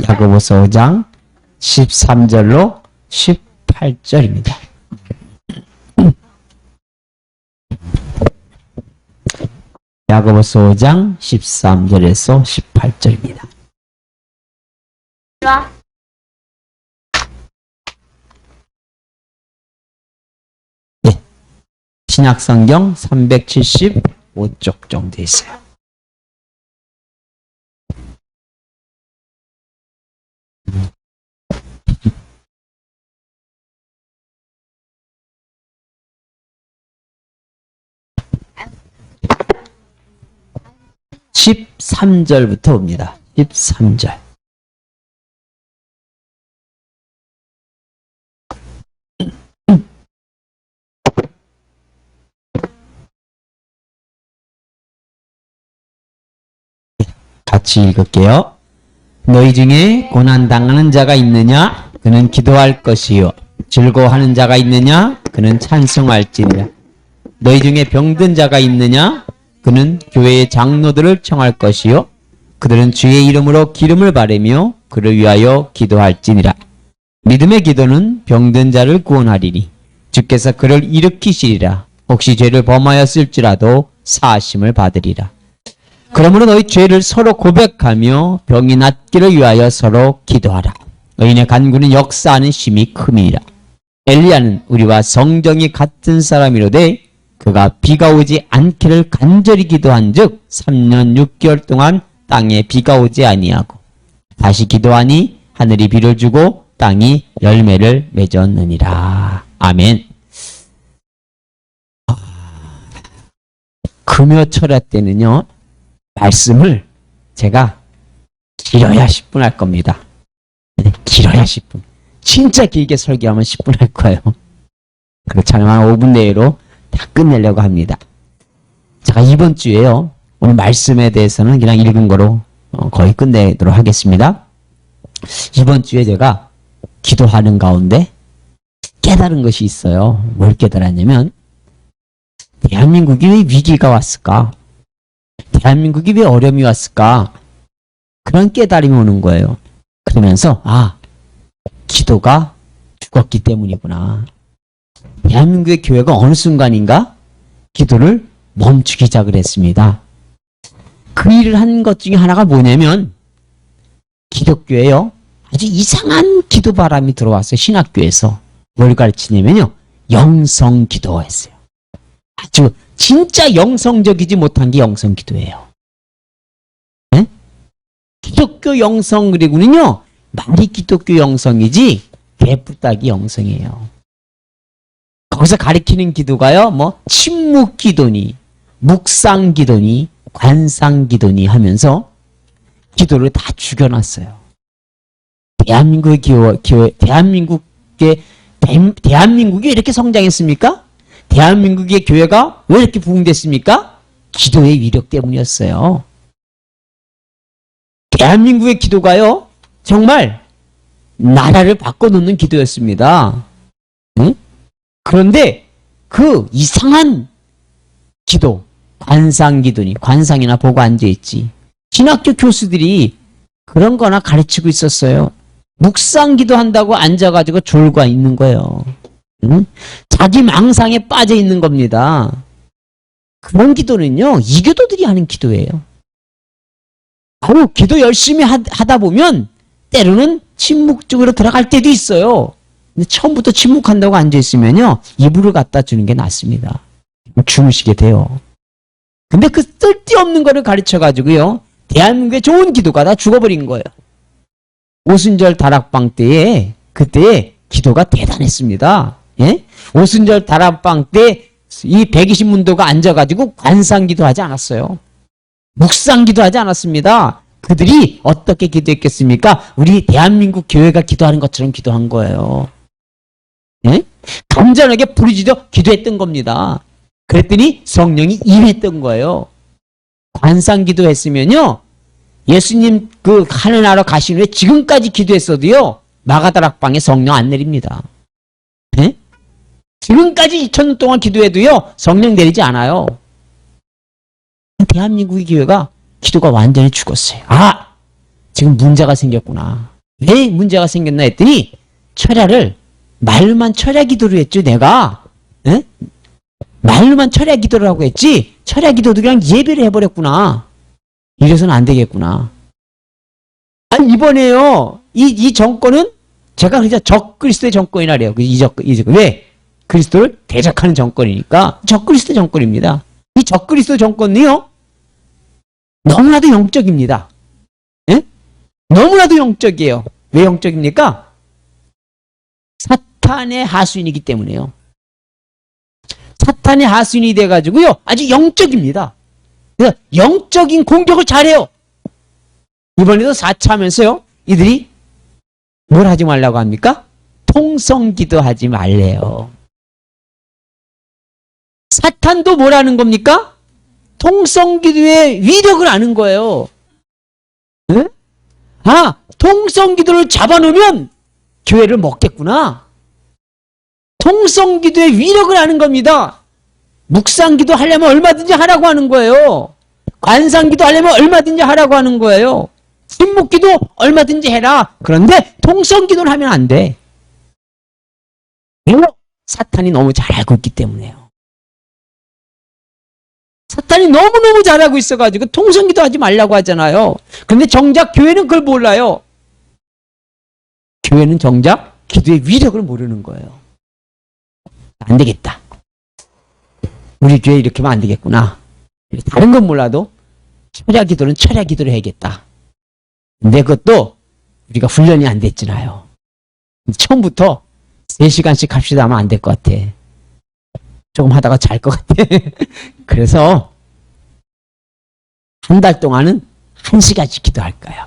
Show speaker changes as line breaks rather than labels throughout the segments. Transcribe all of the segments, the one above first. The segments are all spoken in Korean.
야고보서 5장 13절로 18절입니다. 야고보서 5장 13절에서 18절입니다. 네, 신약성경 375쪽 정도 있어요. (13절부터) 봅니다. 13절. 같이 읽을게요. 너희 중에 고난당하는 자가 있느냐? 그는 기도할 것이요. 즐거워하는 자가 있느냐? 그는 찬송할지니라. 너희 중에 병든 자가 있느냐? 그는 교회의 장로들을 청할 것이요. 그들은 주의 이름으로 기름을 바르며 그를 위하여 기도할지니라. 믿음의 기도는 병든 자를 구원하리니 주께서 그를 일으키시리라. 혹시 죄를 범하였을지라도 사하심을 받으리라. 그러므로 너희 죄를 서로 고백하며 병이 낫기를 위하여 서로 기도하라. 의인의 간구는 역사하는 힘이 큼이니라. 엘리야는 우리와 성정이 같은 사람이로되 그가 비가 오지 않기를 간절히 기도한즉 3년 6개월 동안 땅에 비가 오지 아니하고 다시 기도하니 하늘이 비를 주고 땅이 열매를 맺었느니라. 아멘. 금요철야 때는요, 말씀을 제가 길어야 10분 할 겁니다. 네, 길어야 10분. 진짜 길게 설교하면 10분 할 거예요. 그렇잖아요. 한 5분 내로 다 끝내려고 합니다. 제가 이번 주에요, 오늘 말씀에 대해서는 그냥 읽은 거로 거의 끝내도록 하겠습니다. 이번 주에 제가 기도하는 가운데 깨달은 것이 있어요. 뭘 깨달았냐면, 대한민국이 왜 위기가 왔을까? 대한민국이 왜 어려움이 왔을까? 그런 깨달음이 오는 거예요. 그러면서 기도가 죽었기 때문이구나. 대한민국의 교회가 어느 순간인가 기도를 멈추기 시작을 했습니다. 그 일을 한 것 중에 하나가 뭐냐면, 기독교에요, 아주 이상한 기도 바람이 들어왔어요. 신학교에서. 뭘 가르치냐면요, 영성기도했어요. 아주 진짜 영성적이지 못한 게 영성기도예요. 네? 기독교 영성 그리고는요, 말이 기독교 영성이지 개뿔딱이 영성이에요. 거기서 가리키는 기도가요, 침묵기도니 묵상기도니 관상기도니 하면서 기도를 다 죽여놨어요. 대한민국의 교회, 대한민국이 이렇게 성장했습니까? 대한민국의 교회가 왜 이렇게 부흥됐습니까? 기도의 위력 때문이었어요. 대한민국의 기도가요, 정말 나라를 바꿔놓는 기도였습니다. 응? 그런데 그 이상한 기도, 관상기도니, 관상이나 보고 앉아있지, 신학교 교수들이 그런 거나 가르치고 있었어요. 묵상기도 한다고 앉아가지고 졸고 있는 거예요. 응? 자기 망상에 빠져 있는 겁니다. 그런 기도는요, 이교도들이 하는 기도예요. 바로 기도 열심히 하다 보면 때로는 침묵적으로 들어갈 때도 있어요. 근데 처음부터 침묵한다고 앉아있으면요, 이불을 갖다 주는 게 낫습니다. 주무시게 돼요. 근데 그 쓸데없는 거를 가르쳐가지고요, 대한민국의 좋은 기도가 다 죽어버린 거예요. 오순절 다락방 때에, 그때의 기도가 대단했습니다. 예? 오순절 다락방 때 이 120문도가 앉아가지고 관상기도 하지 않았어요. 묵상기도 하지 않았습니다. 그들이 어떻게 기도했겠습니까? 우리 대한민국 교회가 기도하는 것처럼 기도한 거예요. 예? 간절하게 부르짖어 기도했던 겁니다. 그랬더니 성령이 임했던 거예요. 관상기도 했으면요, 예수님 그 하늘나라 가신 후에 지금까지 기도했어도요, 마가다락방에 성령 안 내립니다. 예? 지금까지 2000년 동안 기도해도요, 성령 내리지 않아요. 대한민국의 교회가 기도가 완전히 죽었어요. 지금 문제가 생겼구나. 왜 문제가 생겼나 했더니 철야를 말로만 철야 기도를 했죠. 내가 에? 말로만 철야 기도를 하고 했지 철야 기도도 그냥 예배를 해버렸구나. 이래서는 안 되겠구나. 아니 이번에요 이 정권은 제가 그냥 적그리스도의 정권이라 그래요. 왜? 그리스도를 대적하는 정권이니까 적그리스도 정권입니다. 이 적그리스도 정권이요 너무나도 영적입니다. 예? 너무나도 영적이에요. 왜 영적입니까? 사탄의 하수인이기 때문에요. 사탄의 하수인이 돼가지고요 아주 영적입니다. 그래서 영적인 공격을 잘해요. 이번에도 4차 하면서요 이들이 뭘 하지 말라고 합니까? 통성기도 하지 말래요. 사탄도 뭘 하는 겁니까? 통성기도의 위력을 아는 거예요. 네? 아, 통성기도를 잡아놓으면 교회를 먹겠구나. 통성기도의 위력을 아는 겁니다. 묵상기도 하려면 얼마든지 하라고 하는 거예요. 관상기도 하려면 얼마든지 하라고 하는 거예요. 침묵기도 얼마든지 해라. 그런데 통성기도를 하면 안 돼. 왜요? 사탄이 너무 잘 알고 있기 때문에요. 사탄이 너무너무 잘하고 있어가지고 통성기도 하지 말라고 하잖아요. 그런데 정작 교회는 그걸 몰라요. 교회는 정작 기도의 위력을 모르는 거예요. 안 되겠다. 우리 교회 이렇게 하면 안 되겠구나. 다른 건 몰라도 철야 기도는 철야 기도를 해야겠다. 근데 그것도 우리가 훈련이 안 됐잖아요. 처음부터 3시간씩 합시다 하면 안 될 것 같아. 조금 하다가 잘 것 같아. 그래서 한 달 동안은 1시간씩 기도할 거예요.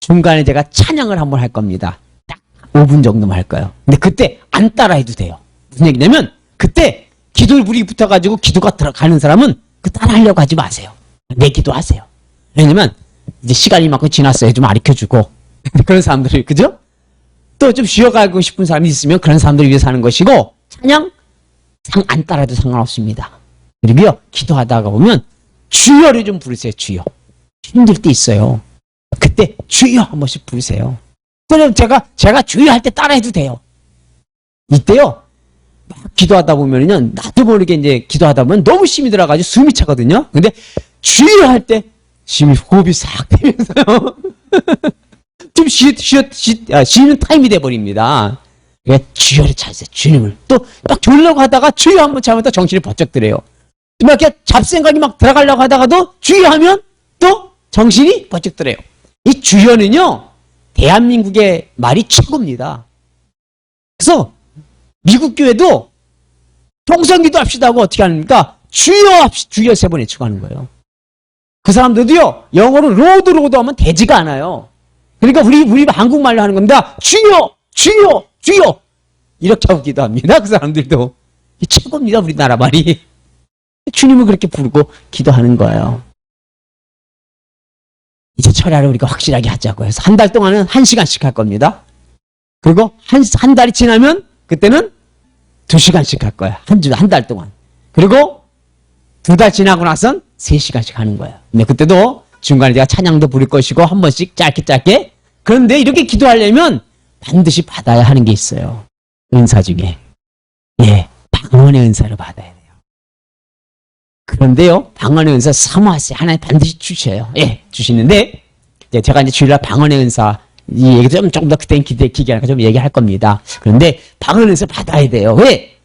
중간에 제가 찬양을 한번 할 겁니다. 딱 5분 정도만 할 거예요. 근데 그때 안 따라해도 돼요. 무슨 얘기냐면 그때 기도를 불이 붙어가지고 기도가 들어가는 사람은 그 따라하려고 하지 마세요. 내 기도하세요. 왜냐면 이제 시간이 만큼 지났어요. 좀 가르쳐주고 그런 사람들이 그죠? 또 좀 쉬어가고 싶은 사람이 있으면 그런 사람들을 위해서 하는 것이고 찬양 안 따라도 상관없습니다. 그리고요 기도하다가 보면 주여를 좀 부르세요. 주여. 힘들 때 있어요. 그때 주여 한 번씩 부르세요. 그럼 제가 주여 할 때 따라해도 돼요. 이때요 막 기도하다 보면은요 나도 모르게 이제 기도하다 보면 너무 힘이 들어가지고 숨이 차거든요. 근데 주여 할 때 심히 호흡이 싹 되면서요. 좀 쉬는 타임이 돼버립니다. 그러니까 주여를 찾으세요. 주님을. 또 딱 졸려고 하다가 주여 한번 참으면 또 정신이 번쩍 들어요. 막 이렇게 잡생각이 막 들어가려고 하다가도 주여 하면 또 정신이 번쩍 들어요. 이 주여는요 대한민국의 말이 최고입니다. 그래서 미국 교회도 통성기도 합시다 하고 어떻게 합니까? 주여 합시다. 주여 3번 외치고 하는 거예요. 그 사람들도요 영어로 로드 하면 되지가 않아요. 그러니까 우리 한국말로 하는 겁니다. 주여 주여 주여 이렇게 하고 기도합니다. 그 사람들도 최고입니다. 우리나라 말이. 주님을 그렇게 부르고 기도하는 거예요. 이제 철야를 우리가 확실하게 하자고 해서 한 달 동안은 1시간씩 할 겁니다. 그리고 한 달이 지나면 그때는 2시간씩 할 거야. 한 달 동안. 그리고 2달 지나고 나선 3시간씩 하는 거예요. 근데 그때도 중간에 제가 찬양도 부를 것이고 한 번씩 짧게. 그런데 이렇게 기도하려면 반드시 받아야 하는 게 있어요. 은사 중에. 예, 방언의 은사를 받아야 돼요. 그런데요, 방언의 은사 사모하세요. 하나님 반드시 주셔요. 예, 주시는데 제가 이제 주일날 방언의 은사 이 얘기 조금 더 그때는 기계하니까 좀 얘기할 겁니다. 그런데 방언의 은사 받아야 돼요. 왜?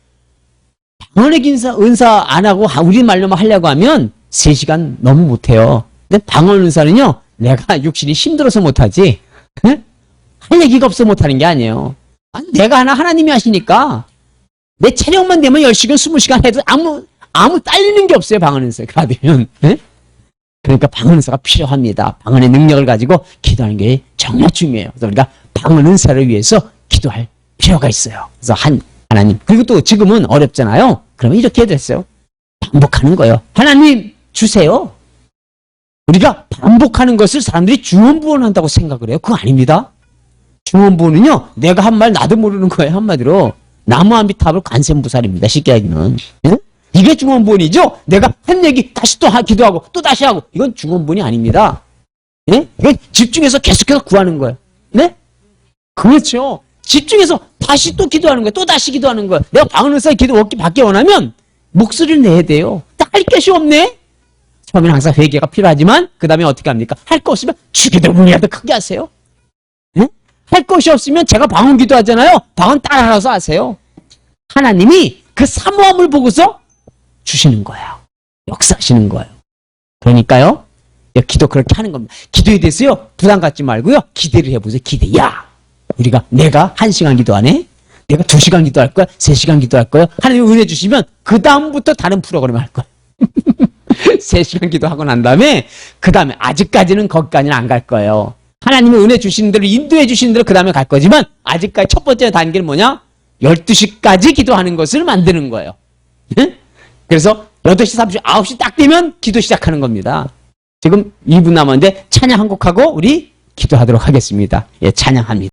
방언의 은사 안 하고 우리말로만 하려고 하면 3시간 너무 못해요. 근데 방언 은사는요, 내가 육신이 힘들어서 못하지, 응? 할 얘기가 없어 못하는 게 아니에요. 내가 하나님이 하시니까 내 체력만 되면 10시간, 20시간 해도 아무 딸리는 게 없어요. 방언 은사가 받으면. 응? 그러니까 방언 은사가 필요합니다. 방언의 능력을 가지고 기도하는 게 정말 중요해요. 그래서 우리가 방언 은사를 위해서 기도할 필요가 있어요. 그래서 하나님. 그리고 또 지금은 어렵잖아요. 그러면 이렇게 해도 됐어요. 반복하는 거예요. 하나님 주세요. 우리가 반복하는 것을 사람들이 중언부언한다고 생각을 해요. 그거 아닙니다. 중언부언은요, 내가 한 말 나도 모르는 거예요. 한마디로 나무 한 비탑을 관세음보살입니다. 쉽게 얘기는. 예? 이게 중언부언이죠. 내가 한 얘기 다시 또 기도하고 또 다시 하고, 이건 중언부언이 아닙니다. 예? 이건 집중해서 계속해서 구하는 거예요. 네? 그렇죠. 집중해서 다시 또 기도하는 거야. 또 다시 기도하는 거야. 내가 방언을사 기도 받기 원하면 목소리를 내야 돼요. 할 것이 없네? 처음에는 항상 회개가 필요하지만 그 다음에 어떻게 합니까? 할 거 없으면 주기도 문이라도 크게 하세요. 네? 할 것이 없으면 제가 방언 기도하잖아요. 방언 따라서 하세요. 하나님이 그 사모함을 보고서 주시는 거예요. 역사하시는 거예요. 그러니까요. 기도 그렇게 하는 겁니다. 기도에 대해서요. 부담 갖지 말고요. 기대를 해보세요. 기대. 야! 내가 1시간 기도하네? 내가 2시간 기도할 거야? 3시간 기도할 거야? 하나님 은혜 주시면 그 다음부터 다른 프로그램 할 거야. 3시간 기도하고 난 다음에 그 다음에 아직까지는 거기까지는 안 갈 거예요. 하나님이 은혜 주시는 대로 인도해 주시는 대로 그 다음에 갈 거지만 아직까지 첫 번째 단계는 뭐냐? 12시까지 기도하는 것을 만드는 거예요. 네? 그래서 8시 30분, 9시 딱 되면 기도 시작하는 겁니다. 지금 2분 남았는데 찬양 한 곡하고 우리 기도하도록 하겠습니다. 예, 찬양합니다.